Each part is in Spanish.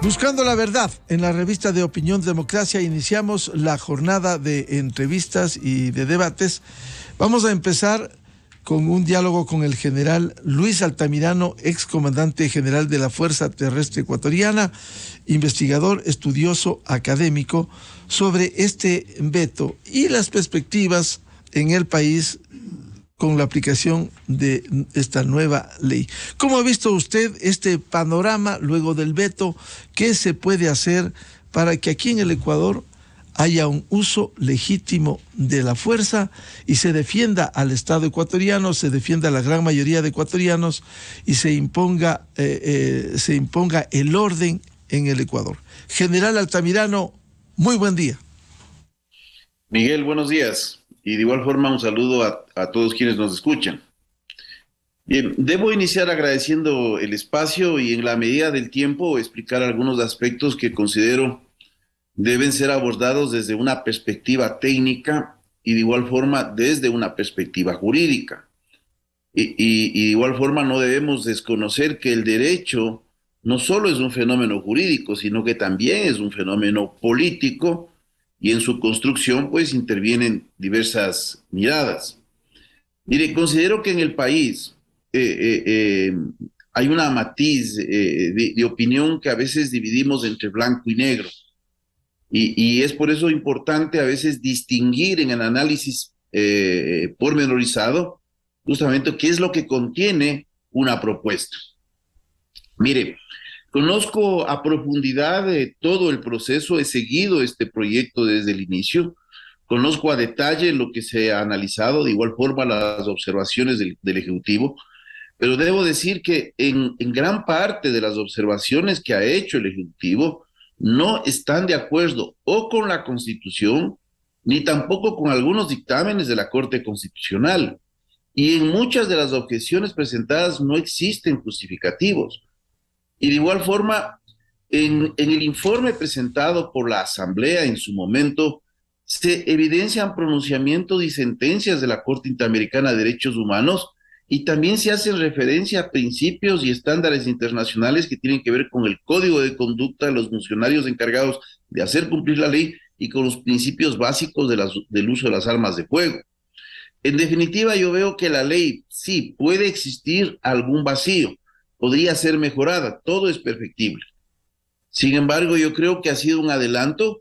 Buscando la verdad, en la revista de Opinión Democracia iniciamos la jornada de entrevistas y de debates. Vamos a empezar con un diálogo con el general Luis Altamirano, excomandante general de la Fuerza Terrestre Ecuatoriana, investigador, estudioso, académico, sobre este veto y las perspectivas en el país con la aplicación de esta nueva ley. ¿Cómo ha visto usted este panorama luego del veto? ¿Qué se puede hacer para que aquí en el Ecuador haya un uso legítimo de la fuerza y se defienda al Estado ecuatoriano, se defienda a la gran mayoría de ecuatorianos y se imponga el orden en el Ecuador? General Altamirano, muy buen día. Miguel, buenos días. Y de igual forma un saludo a todos quienes nos escuchan. Bien, debo iniciar agradeciendo el espacio y en la medida del tiempo explicar algunos aspectos que considero deben ser abordados desde una perspectiva técnica y de igual forma desde una perspectiva jurídica. Y de igual forma no debemos desconocer que el derecho no solo es un fenómeno jurídico, sino que también es un fenómeno político, y en su construcción pues intervienen diversas miradas. Mire, considero que en el país hay una matiz de opinión que a veces dividimos entre blanco y negro, y es por eso importante a veces distinguir en el análisis pormenorizado justamente qué es lo que contiene una propuesta. Mire, conozco a profundidad todo el proceso, he seguido este proyecto desde el inicio, conozco a detalle lo que se ha analizado, de igual forma las observaciones del Ejecutivo, pero debo decir que en gran parte de las observaciones que ha hecho el Ejecutivo no están de acuerdo o con la Constitución, ni tampoco con algunos dictámenes de la Corte Constitucional. Y en muchas de las objeciones presentadas no existen justificativos. Y de igual forma, en el informe presentado por la Asamblea en su momento, se evidencian pronunciamientos y sentencias de la Corte Interamericana de Derechos Humanos y también se hace referencia a principios y estándares internacionales que tienen que ver con el código de conducta de los funcionarios encargados de hacer cumplir la ley y con los principios básicos del uso de las armas de fuego. En definitiva, yo veo que la ley sí puede existir algún vacío, podría ser mejorada, todo es perfectible. Sin embargo, yo creo que ha sido un adelanto.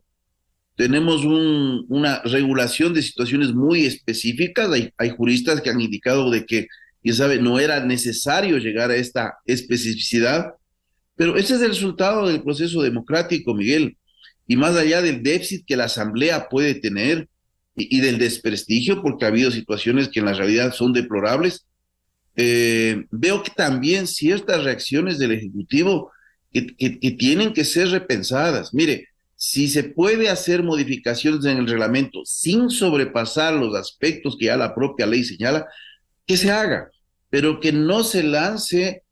Tenemos una regulación de situaciones muy específicas. Hay juristas que han indicado de que, ya sabe, no era necesario llegar a esta especificidad, pero ese es el resultado del proceso democrático, Miguel. Y más allá del déficit que la Asamblea puede tener y del desprestigio, porque ha habido situaciones que en la realidad son deplorables, veo que también ciertas reacciones del Ejecutivo que tienen que ser repensadas. Mire, si se puede hacer modificaciones en el reglamento sin sobrepasar los aspectos que ya la propia ley señala, que se haga, pero que no se lance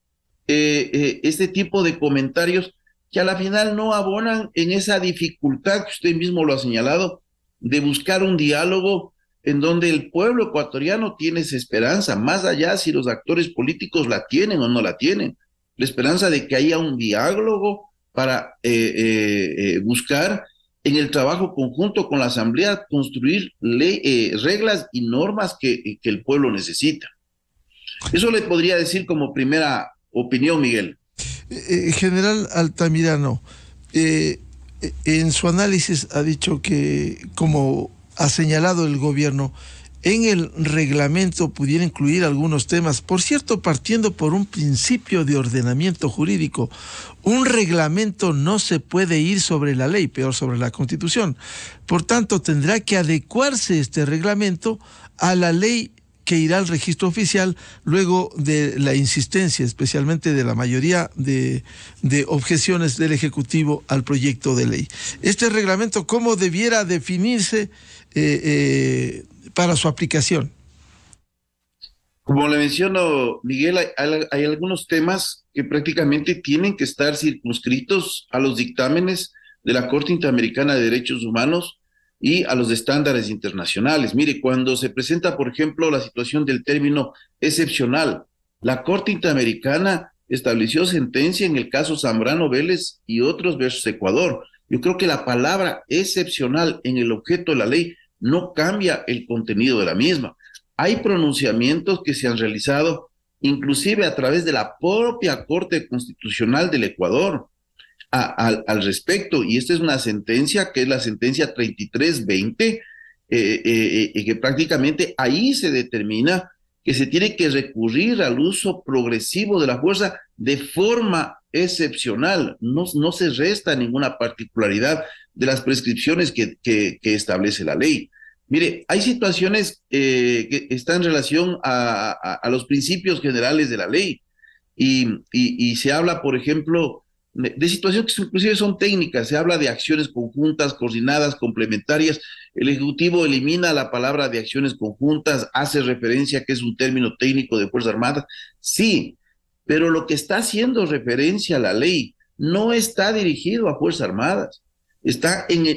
este tipo de comentarios que a la final no abonan en esa dificultad que usted mismo lo ha señalado de buscar un diálogo en donde el pueblo ecuatoriano tiene esa esperanza, más allá si los actores políticos la tienen o no la tienen, la esperanza de que haya un diálogo para buscar en el trabajo conjunto con la Asamblea construir reglas y normas que el pueblo necesita. Eso le podría decir como primera opinión, Miguel. General Altamirano, en su análisis ha dicho que, como ha señalado el gobierno, en el reglamento pudiera incluir algunos temas, por cierto, partiendo por un principio de ordenamiento jurídico. Un reglamento no se puede ir sobre la ley, peor sobre la Constitución. Por tanto, tendrá que adecuarse este reglamento a la ley que irá al registro oficial luego de la insistencia, especialmente de la mayoría de objeciones del Ejecutivo al proyecto de ley. Este reglamento, ¿cómo debiera definirse para su aplicación? Como le menciono, Miguel, hay algunos temas que prácticamente tienen que estar circunscritos a los dictámenes de la Corte Interamericana de Derechos Humanos y a los estándares internacionales. Mire, cuando se presenta, por ejemplo, la situación del término excepcional, la Corte Interamericana estableció sentencia en el caso Zambrano Vélez y otros versus Ecuador. Yo creo que la palabra excepcional en el objeto de la ley no cambia el contenido de la misma. Hay pronunciamientos que se han realizado inclusive a través de la propia Corte Constitucional del Ecuador al respecto, y esta es una sentencia que es la sentencia 3320, que prácticamente ahí se determina que se tiene que recurrir al uso progresivo de la fuerza de forma excepcional, no se resta ninguna particularidad de las prescripciones que establece la ley. Mire, hay situaciones que están en relación a los principios generales de la ley y se habla, por ejemplo, de situaciones que inclusive son técnicas, se habla de acciones conjuntas, coordinadas, complementarias. El Ejecutivo elimina la palabra de acciones conjuntas, hace referencia a que es un término técnico de Fuerzas Armadas. Sí, pero lo que está haciendo referencia a la ley no está dirigido a Fuerzas Armadas,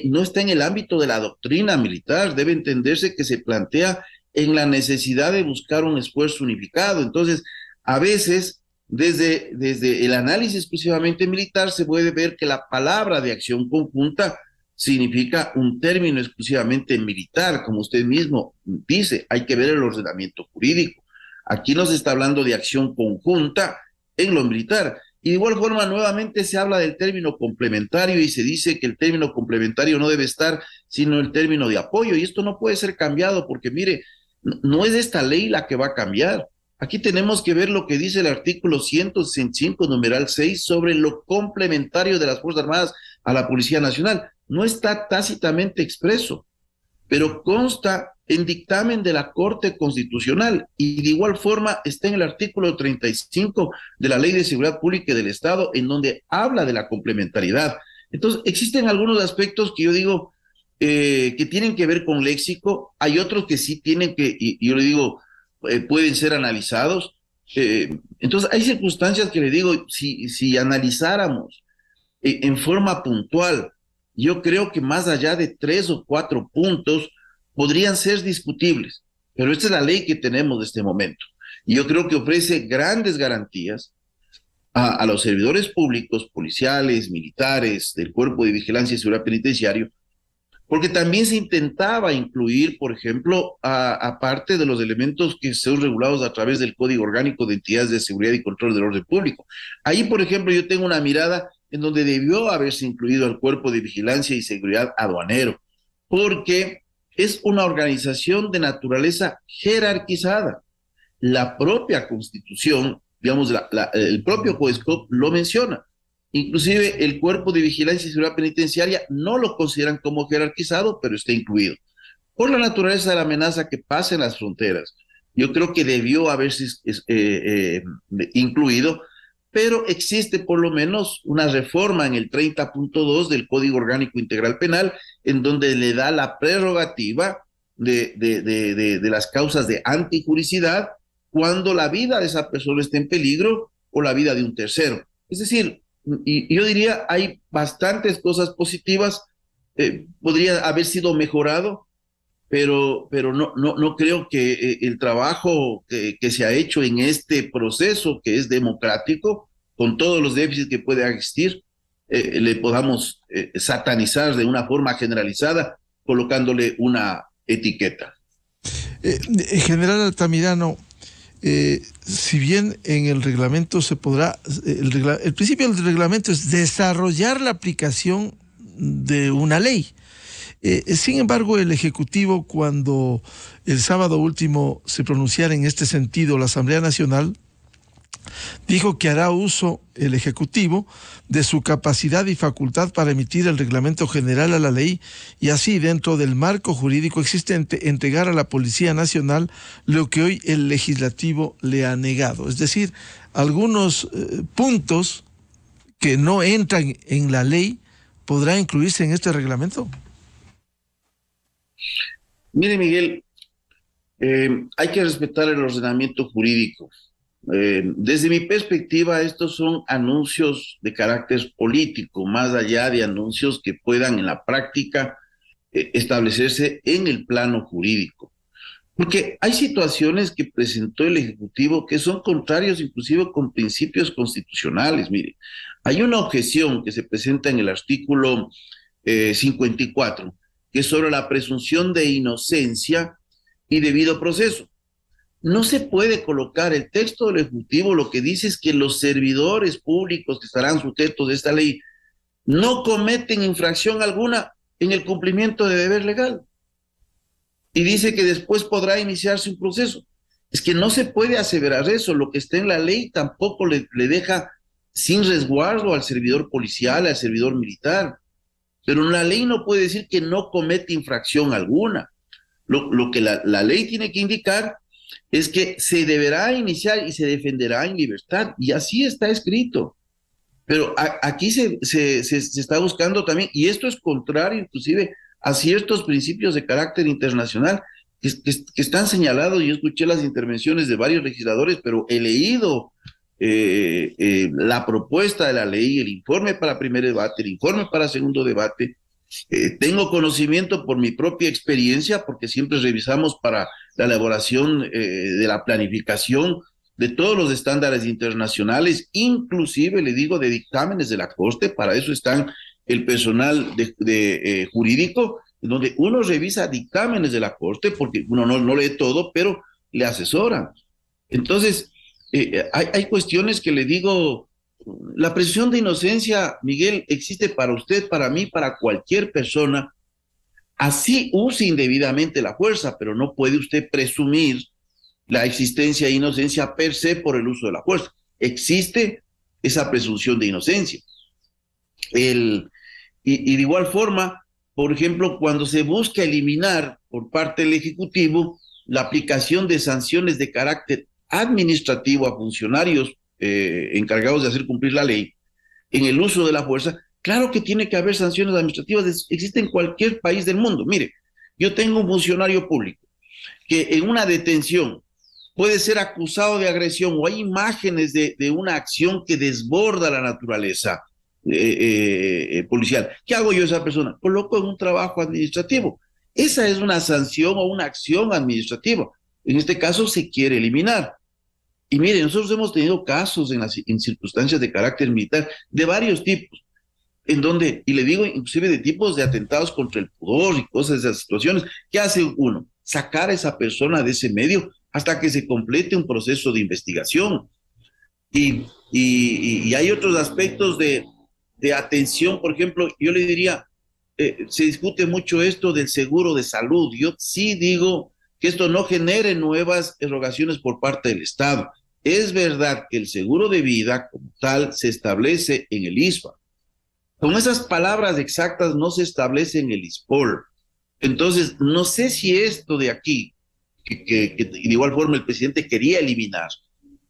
no está en el ámbito de la doctrina militar, debe entenderse que se plantea en la necesidad de buscar un esfuerzo unificado. Entonces, a veces, desde el análisis exclusivamente militar, se puede ver que la palabra de acción conjunta significa un término exclusivamente militar, como usted mismo dice, hay que ver el ordenamiento jurídico. Aquí no se está hablando de acción conjunta en lo militar. Y de igual forma, nuevamente se habla del término complementario y se dice que el término complementario no debe estar, sino el término de apoyo. Y esto no puede ser cambiado porque, mire, no es esta ley la que va a cambiar. Aquí tenemos que ver lo que dice el artículo 165, numeral 6, sobre lo complementario de las Fuerzas Armadas a la Policía Nacional. No está tácitamente expreso, pero consta en dictamen de la Corte Constitucional y de igual forma está en el artículo 35 de la Ley de Seguridad Pública del Estado, en donde habla de la complementariedad. Entonces, existen algunos aspectos que yo digo que tienen que ver con léxico, hay otros que sí tienen que, y yo le digo, pueden ser analizados. Entonces, hay circunstancias que le digo, si analizáramos en forma puntual, yo creo que más allá de 3 o 4 puntos podrían ser discutibles, pero esta es la ley que tenemos de este momento. Y yo creo que ofrece grandes garantías a los servidores públicos, policiales, militares, del Cuerpo de Vigilancia y Seguridad Penitenciario, porque también se intentaba incluir, por ejemplo, a parte de los elementos que son regulados a través del Código Orgánico de Entidades de Seguridad y Control del Orden Público. Ahí, por ejemplo, yo tengo una mirada en donde debió haberse incluido al Cuerpo de Vigilancia y Seguridad Aduanero, porque es una organización de naturaleza jerarquizada. La propia Constitución, digamos, el propio COESCOP lo menciona. Inclusive el Cuerpo de Vigilancia y Seguridad Penitenciaria no lo consideran como jerarquizado, pero está incluido. Por la naturaleza de la amenaza que pasa en las fronteras, yo creo que debió haberse incluido, pero existe por lo menos una reforma en el 30.2 del Código Orgánico Integral Penal, en donde le da la prerrogativa de las causas de antijuricidad cuando la vida de esa persona está en peligro o la vida de un tercero. Es decir, y yo diría, hay bastantes cosas positivas, podría haber sido mejorado, pero no creo que el trabajo que se ha hecho en este proceso, que es democrático, con todos los déficits que puede existir, le podamos satanizar de una forma generalizada, colocándole una etiqueta. General Altamirano, si bien en el reglamento se podrá, el principio del reglamento es desarrollar la aplicación de una ley. Sin embargo, el Ejecutivo, cuando el sábado último se pronunciara en este sentido la Asamblea Nacional, dijo que hará uso el Ejecutivo de su capacidad y facultad para emitir el reglamento general a la ley y así, dentro del marco jurídico existente, entregar a la Policía Nacional lo que hoy el Legislativo le ha negado. Es decir, algunos puntos que no entran en la ley podrán incluirse en este reglamento. Mire, Miguel, hay que respetar el ordenamiento jurídico. Desde mi perspectiva, estos son anuncios de carácter político, más allá de anuncios que puedan en la práctica establecerse en el plano jurídico. Porque hay situaciones que presentó el Ejecutivo que son contrarios inclusive con principios constitucionales. Mire, hay una objeción que se presenta en el artículo 54, que es sobre la presunción de inocencia y debido proceso. No se puede colocar el texto del Ejecutivo, lo que dice es que los servidores públicos que estarán sujetos de esta ley no cometen infracción alguna en el cumplimiento de deber legal. Y dice que después podrá iniciarse un proceso. Es que no se puede aseverar eso. Lo que está en la ley tampoco le deja sin resguardo al servidor policial, al servidor militar. Pero la ley no puede decir que no comete infracción alguna. Lo que la ley tiene que indicar es que se deberá iniciar y se defenderá en libertad. Y así está escrito. Pero aquí se está buscando también, y esto es contrario inclusive a ciertos principios de carácter internacional que están señalados. Yo escuché las intervenciones de varios legisladores, pero he leído la propuesta de la ley, el informe para primer debate, el informe para segundo debate. Tengo conocimiento por mi propia experiencia, porque siempre revisamos para la elaboración de la planificación de todos los estándares internacionales, inclusive, le digo, de dictámenes de la Corte. Para eso están el personal jurídico, donde uno revisa dictámenes de la Corte, porque uno no lee todo, pero le asesoran. Entonces, hay cuestiones que le digo, la presunción de inocencia, Miguel, existe para usted, para mí, para cualquier persona. Así use indebidamente la fuerza, pero no puede usted presumir la existencia de inocencia per se por el uso de la fuerza. Existe esa presunción de inocencia. Y de igual forma, por ejemplo, cuando se busca eliminar por parte del Ejecutivo la aplicación de sanciones de carácter administrativo a funcionarios encargados de hacer cumplir la ley en el uso de la fuerza, claro que tiene que haber sanciones administrativas. Existe en cualquier país del mundo. Mire, yo tengo un funcionario público que en una detención puede ser acusado de agresión, o hay imágenes de una acción que desborda la naturaleza policial. ¿Qué hago yo a esa persona? Coloco en un trabajo administrativo. Esa es una sanción o una acción administrativa. En este caso se quiere eliminar. Y miren, nosotros hemos tenido casos en circunstancias de carácter militar de varios tipos, en donde, y le digo inclusive de tipos de atentados contra el pudor y cosas de esas situaciones. ¿Qué hace uno? Sacar a esa persona de ese medio hasta que se complete un proceso de investigación. Y hay otros aspectos de atención. Por ejemplo, yo le diría, se discute mucho esto del seguro de salud. Yo sí digo que esto no genere nuevas erogaciones por parte del Estado. Es verdad que el seguro de vida como tal se establece en el ISPA. Con esas palabras exactas no se establece en el ISPOL. Entonces, no sé si esto de aquí, que de igual forma el presidente quería eliminar,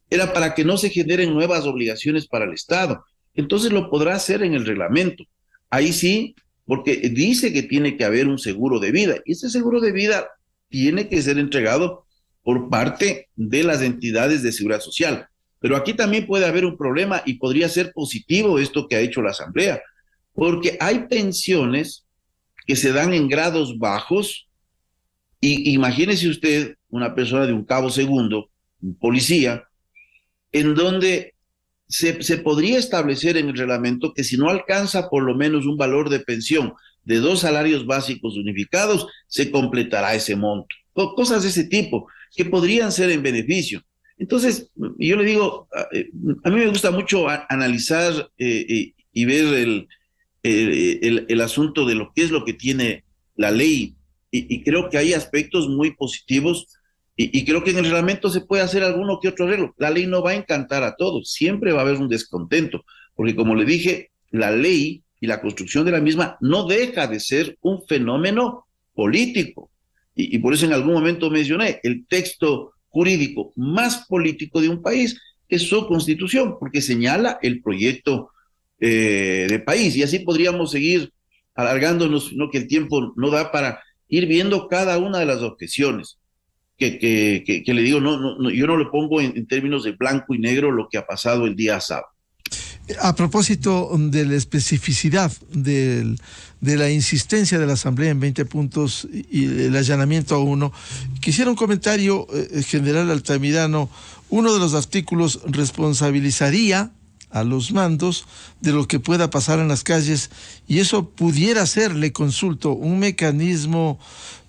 era para que no se generen nuevas obligaciones para el Estado. Entonces lo podrá hacer en el reglamento. Ahí sí, porque dice que tiene que haber un seguro de vida, y ese seguro de vida tiene que ser entregado por parte de las entidades de seguridad social. Pero aquí también puede haber un problema, y podría ser positivo esto que ha hecho la Asamblea, porque hay pensiones que se dan en grados bajos, y imagínese usted una persona de un cabo segundo, un policía, en donde se podría establecer en el reglamento que si no alcanza por lo menos un valor de pensión de 2 salarios básicos unificados, se completará ese monto. Cosas de ese tipo que podrían ser en beneficio. Entonces, yo le digo, a mí me gusta mucho analizar y ver el asunto de lo que es lo que tiene la ley, y creo que hay aspectos muy positivos. Y creo que en el reglamento se puede hacer alguno que otro arreglo. La ley no va a encantar a todos, siempre va a haber un descontento, porque como le dije, la ley y la construcción de la misma no deja de ser un fenómeno político. Y por eso en algún momento mencioné el texto jurídico más político de un país es su constitución, porque señala el proyecto de país. Y así podríamos seguir alargándonos, no que el tiempo no da para ir viendo cada una de las objeciones. Que le digo, yo no le pongo en términos de blanco y negro lo que ha pasado el día sábado. A propósito de la especificidad de la insistencia de la Asamblea en 20 puntos y el allanamiento a uno, quisiera un comentario, general Altamirano. Uno de los artículos responsabilizaría a los mandos de lo que pueda pasar en las calles, y eso pudiera ser, le consulto, un mecanismo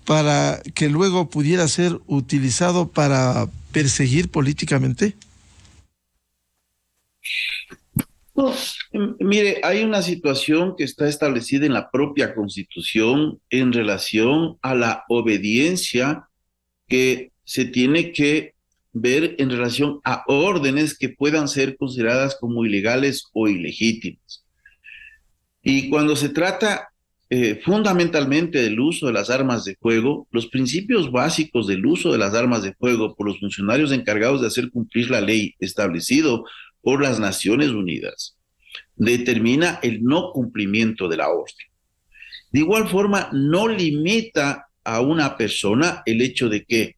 para que luego pudiera ser utilizado para perseguir políticamente. No, mire, hay una situación que está establecida en la propia Constitución en relación a la obediencia que se tiene que ver en relación a órdenes que puedan ser consideradas como ilegales o ilegítimas. Y cuando se trata fundamentalmente del uso de las armas de fuego, los principios básicos del uso de las armas de fuego por los funcionarios encargados de hacer cumplir la ley establecido por las Naciones Unidas determina el no cumplimiento de la orden. De igual forma, no limita a una persona el hecho de que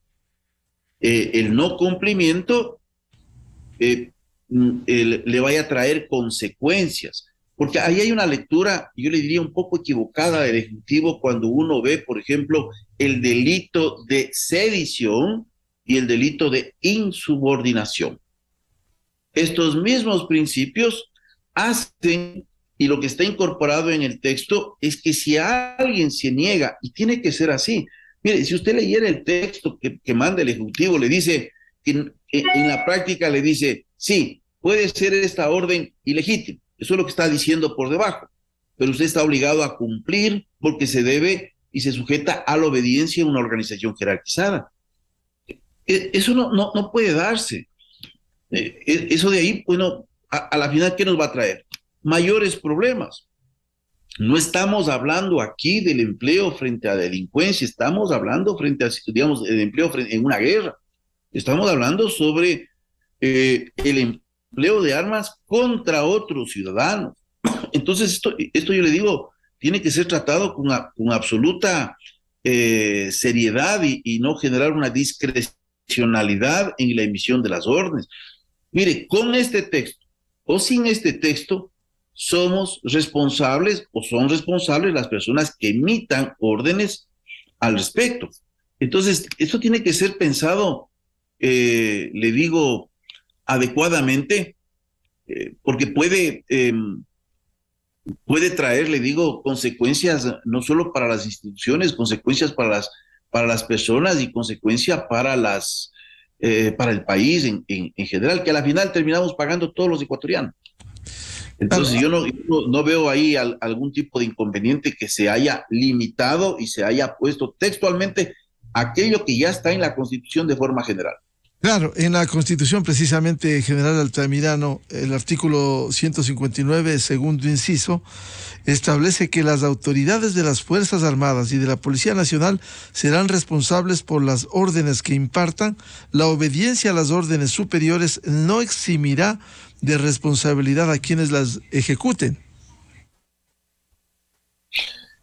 el no cumplimiento le vaya a traer consecuencias, porque ahí hay una lectura, yo le diría un poco equivocada del Ejecutivo cuando uno ve, por ejemplo, el delito de sedición y el delito de insubordinación. Estos mismos principios hacen, y lo que está incorporado en el texto es que si alguien se niega, y tiene que ser así, mire, si usted leyera el texto que manda el Ejecutivo, le dice, en la práctica le dice, sí, puede ser esta orden ilegítima, eso es lo que está diciendo por debajo, pero usted está obligado a cumplir porque se debe y se sujeta a la obediencia de una organización jerarquizada. Eso no puede darse. Eso de ahí, bueno, a la final, ¿qué nos va a traer? Mayores problemas. No estamos hablando aquí del empleo frente a delincuencia, estamos hablando frente a, digamos, el empleo en una guerra. Estamos hablando sobre el empleo de armas contra otros ciudadanos. Entonces, esto yo le digo, tiene que ser tratado con absoluta seriedad y no generar una discrecionalidad en la emisión de las órdenes. Mire, con este texto o sin este texto, somos responsables o son responsables las personas que emitan órdenes al respecto. Entonces, esto tiene que ser pensado, le digo, adecuadamente, porque puede traer, le digo, consecuencias no solo para las instituciones, consecuencias para las personas y consecuencias para el país en general, que a la final terminamos pagando todos los ecuatorianos. Entonces yo no veo ahí algún tipo de inconveniente que se haya limitado y se haya puesto textualmente aquello que ya está en la Constitución de forma general. Claro, en la Constitución precisamente, general Altamirano, el artículo 159, segundo inciso, establece que las autoridades de las Fuerzas Armadas y de la Policía Nacional serán responsables por las órdenes que impartan. La obediencia a las órdenes superiores no eximirá de responsabilidad a quienes las ejecuten.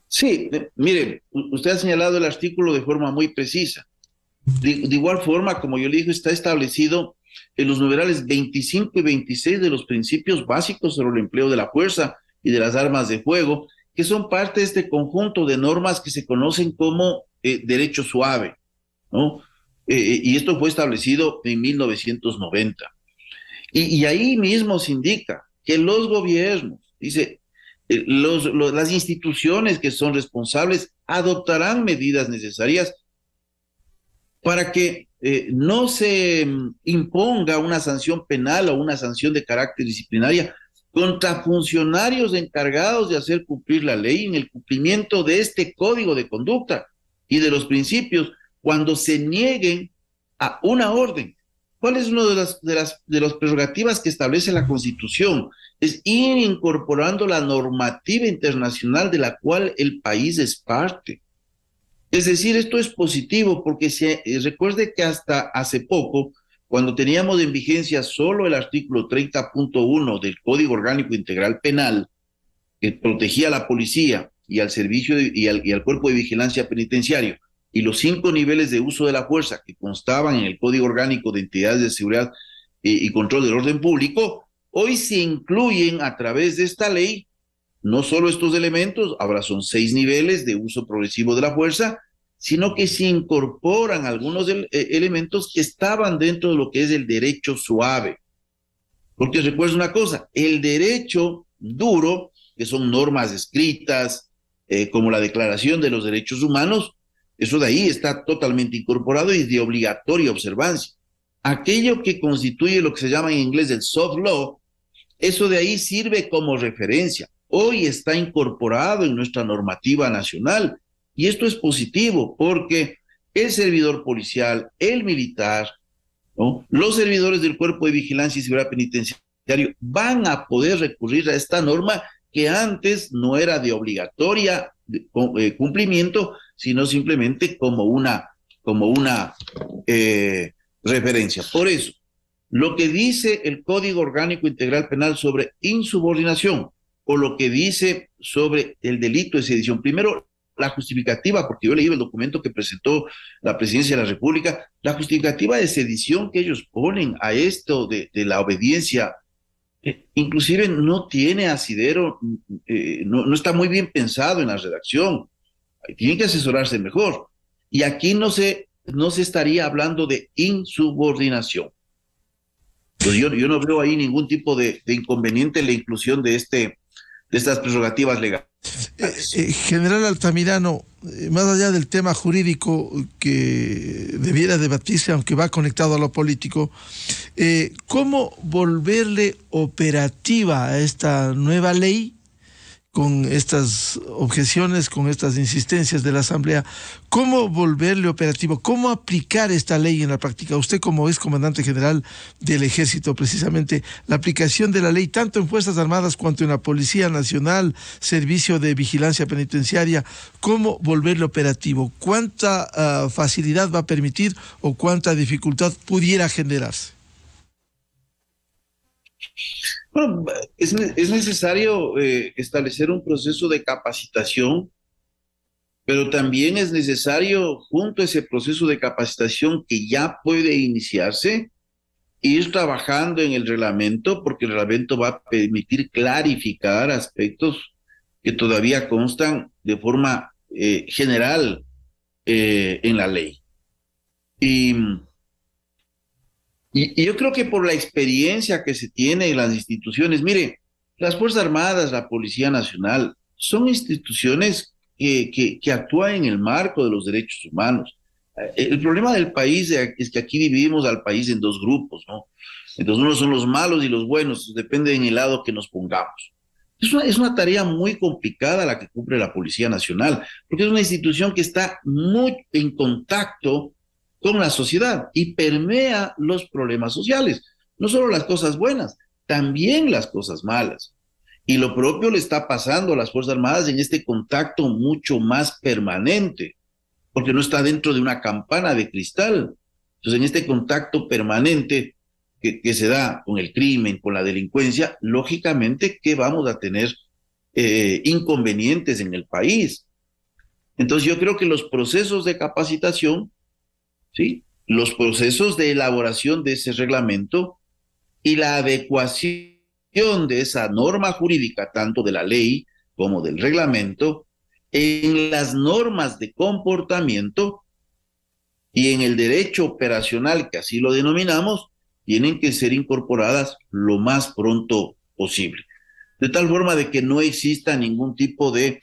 Sí, mire, usted ha señalado el artículo de forma muy precisa. De igual forma, como yo le dije, está establecido en los numerales 25 y 26 de los principios básicos sobre el empleo de la fuerza y de las armas de fuego, que son parte de este conjunto de normas que se conocen como derecho suave, ¿no? Y esto fue establecido en 1990. Y ahí mismo se indica que los gobiernos, dice, las instituciones que son responsables adoptarán medidas necesarias para que no se imponga una sanción penal o una sanción de carácter disciplinaria contra funcionarios encargados de hacer cumplir la ley en el cumplimiento de este código de conducta y de los principios cuando se nieguen a una orden. ¿Cuál es una de las prerrogativas que establece la Constitución? Es ir incorporando la normativa internacional de la cual el país es parte. Es decir, esto es positivo porque recuerde que hasta hace poco, cuando teníamos en vigencia solo el artículo 30.1 del Código Orgánico Integral Penal, que protegía a la policía y al servicio y al cuerpo de vigilancia penitenciario, y los 5 niveles de uso de la fuerza que constaban en el Código Orgánico de Entidades de Seguridad y Control del Orden Público, Hoy se incluyen a través de esta ley no solo estos elementos, ahora son 6 niveles de uso progresivo de la fuerza, sino que se incorporan algunos elementos que estaban dentro de lo que es el derecho suave. Porque recuerda una cosa, el derecho duro, que son normas escritas, como la Declaración de los Derechos Humanos, eso de ahí está totalmente incorporado y de obligatoria observancia. Aquello que constituye lo que se llama en inglés el soft law, eso de ahí sirve como referencia. Hoy está incorporado en nuestra normativa nacional y esto es positivo porque el servidor policial, el militar, ¿no?, los servidores del Cuerpo de Vigilancia y Seguridad Penitenciario van a poder recurrir a esta norma que antes no era de obligatoria cumplimiento, sino simplemente como una referencia. Por eso, lo que dice el Código Orgánico Integral Penal sobre insubordinación o lo que dice sobre el delito de sedición, primero la justificativa, porque yo leí el documento que presentó la Presidencia de la República, la justificativa de sedición que ellos ponen a esto de la obediencia, inclusive no tiene asidero, no está muy bien pensado en la redacción, tienen que asesorarse mejor. Y aquí no se estaría hablando de insubordinación. Entonces yo no veo ahí ningún tipo de inconveniente en la inclusión de estas prerrogativas legales. General Altamirano, más allá del tema jurídico que debiera debatirse, aunque va conectado a lo político, ¿cómo volverle operativa a esta nueva ley con estas objeciones, con estas insistencias de la Asamblea? ¿Cómo volverle operativo? ¿Cómo aplicar esta ley en la práctica? Usted, como es comandante general del Ejército, precisamente, la aplicación de la ley tanto en Fuerzas Armadas cuanto en la Policía Nacional, Servicio de Vigilancia Penitenciaria, ¿cómo volverle operativo? ¿Cuánta facilidad va a permitir o cuánta dificultad pudiera generarse? Bueno, es necesario establecer un proceso de capacitación, pero también es necesario, junto a ese proceso de capacitación que ya puede iniciarse, ir trabajando en el reglamento, porque el reglamento va a permitir clarificar aspectos que todavía constan de forma general en la ley. Y yo creo que por la experiencia que se tiene en las instituciones, mire, las Fuerzas Armadas, la Policía Nacional, son instituciones que actúan en el marco de los derechos humanos. El problema del país es que aquí dividimos al país en dos grupos, ¿no? Entonces unos son los malos y los buenos, depende en el lado que nos pongamos. Es una tarea muy complicada la que cumple la Policía Nacional, porque es una institución que está muy en contacto con la sociedad y permea los problemas sociales, no solo las cosas buenas, también las cosas malas. Y lo propio le está pasando a las Fuerzas Armadas en este contacto mucho más permanente, porque no está dentro de una campana de cristal. Entonces, en este contacto permanente que se da con el crimen, con la delincuencia, lógicamente que vamos a tener inconvenientes en el país. Entonces, yo creo que los procesos de capacitación, ¿sí?, los procesos de elaboración de ese reglamento y la adecuación de esa norma jurídica, tanto de la ley como del reglamento, en las normas de comportamiento y en el derecho operacional, que así lo denominamos, tienen que ser incorporadas lo más pronto posible, de tal forma de que no exista ningún tipo de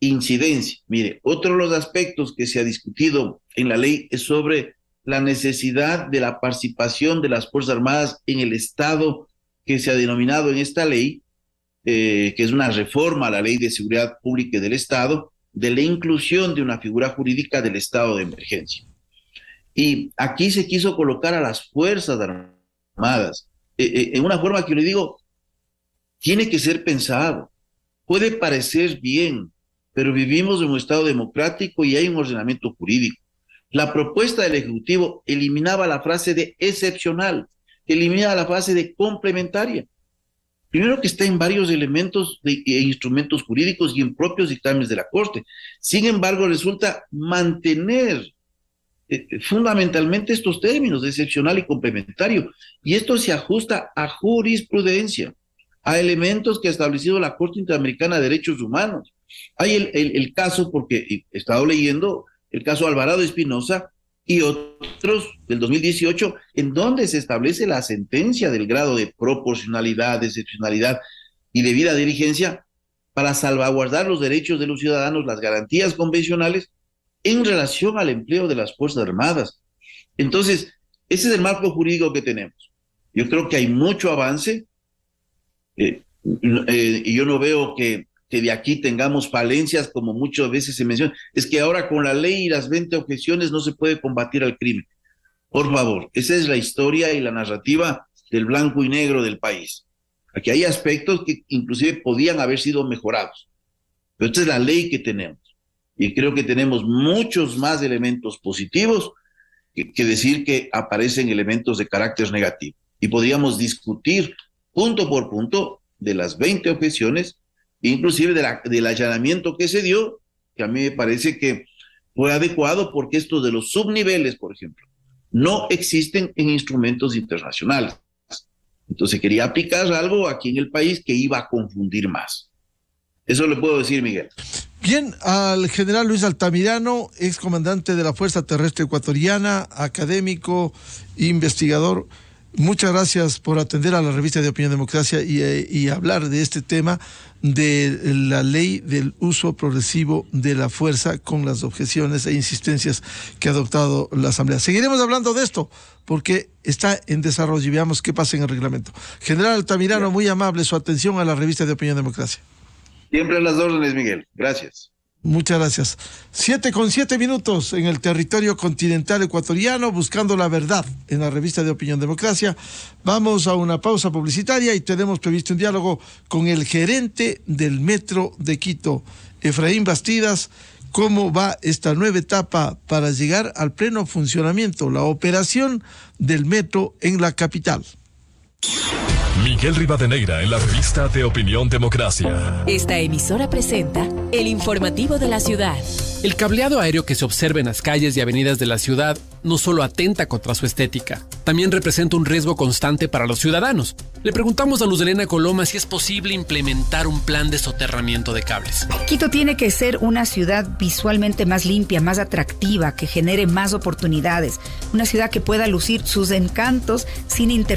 incidencia. Mire, otro de los aspectos que se ha discutido en la ley es sobre la necesidad de la participación de las Fuerzas Armadas en el Estado que se ha denominado en esta ley, que es una reforma a la Ley de Seguridad Pública y del Estado, de la inclusión de una figura jurídica del estado de emergencia. Y aquí se quiso colocar a las Fuerzas Armadas en una forma que yo le digo, tiene que ser pensado. Puede parecer bien, pero vivimos en un estado democrático y hay un ordenamiento jurídico. La propuesta del Ejecutivo eliminaba la frase de excepcional, eliminaba la frase de complementaria. Primero, que está en varios elementos e instrumentos jurídicos y en propios dictámenes de la Corte. Sin embargo, resulta mantener fundamentalmente estos términos de excepcional y complementario, y esto se ajusta a jurisprudencia, a elementos que ha establecido la Corte Interamericana de Derechos Humanos. Hay el caso, porque he estado leyendo el caso Alvarado Espinosa y otros del 2018, en donde se establece la sentencia del grado de proporcionalidad, de excepcionalidad y debida diligencia para salvaguardar los derechos de los ciudadanos, las garantías convencionales en relación al empleo de las Fuerzas Armadas. Entonces, ese es el marco jurídico que tenemos. Yo creo que hay mucho avance, y yo no veo que de aquí tengamos falencias, como muchas veces se menciona. Es que ahora con la ley y las 20 objeciones no se puede combatir al crimen. Por favor, esa es la historia y la narrativa del blanco y negro del país. Aquí hay aspectos que inclusive podían haber sido mejorados, pero esta es la ley que tenemos. Y creo que tenemos muchos más elementos positivos que decir que aparecen elementos de carácter negativo. Y podríamos discutir punto por punto de las 20 objeciones, inclusive del allanamiento que se dio, que a mí me parece que fue adecuado, porque estos de los subniveles, por ejemplo, no existen en instrumentos internacionales. Entonces quería aplicar algo aquí en el país que iba a confundir más. Eso le puedo decir, Miguel. Bien, al general Luis Altamirano, excomandante de la Fuerza Terrestre Ecuatoriana, académico, investigador, muchas gracias por atender a la revista de Opinión Democracia y hablar de este tema de la ley del uso progresivo de la fuerza, con las objeciones e insistencias que ha adoptado la Asamblea. Seguiremos hablando de esto porque está en desarrollo y veamos qué pasa en el reglamento. General Altamirano, muy amable su atención a la revista de Opinión Democracia. Siempre a las órdenes, Miguel. Gracias. Muchas gracias. 7:07 en el territorio continental ecuatoriano, buscando la verdad en la revista de Opinión Democracia. Vamos a una pausa publicitaria y tenemos previsto un diálogo con el gerente del Metro de Quito, Efraín Bastidas. ¿Cómo va esta nueva etapa para llegar al pleno funcionamiento, la operación del metro en la capital? Miguel Rivadeneira en la revista de Opinión Democracia. Esta emisora presenta el informativo de la ciudad. El cableado aéreo que se observa en las calles y avenidas de la ciudad no solo atenta contra su estética, también representa un riesgo constante para los ciudadanos. Le preguntamos a Luz Helena Coloma si es posible implementar un plan de soterramiento de cables. Quito tiene que ser una ciudad visualmente más limpia, más atractiva, que genere más oportunidades, una ciudad que pueda lucir sus encantos sin interrupción.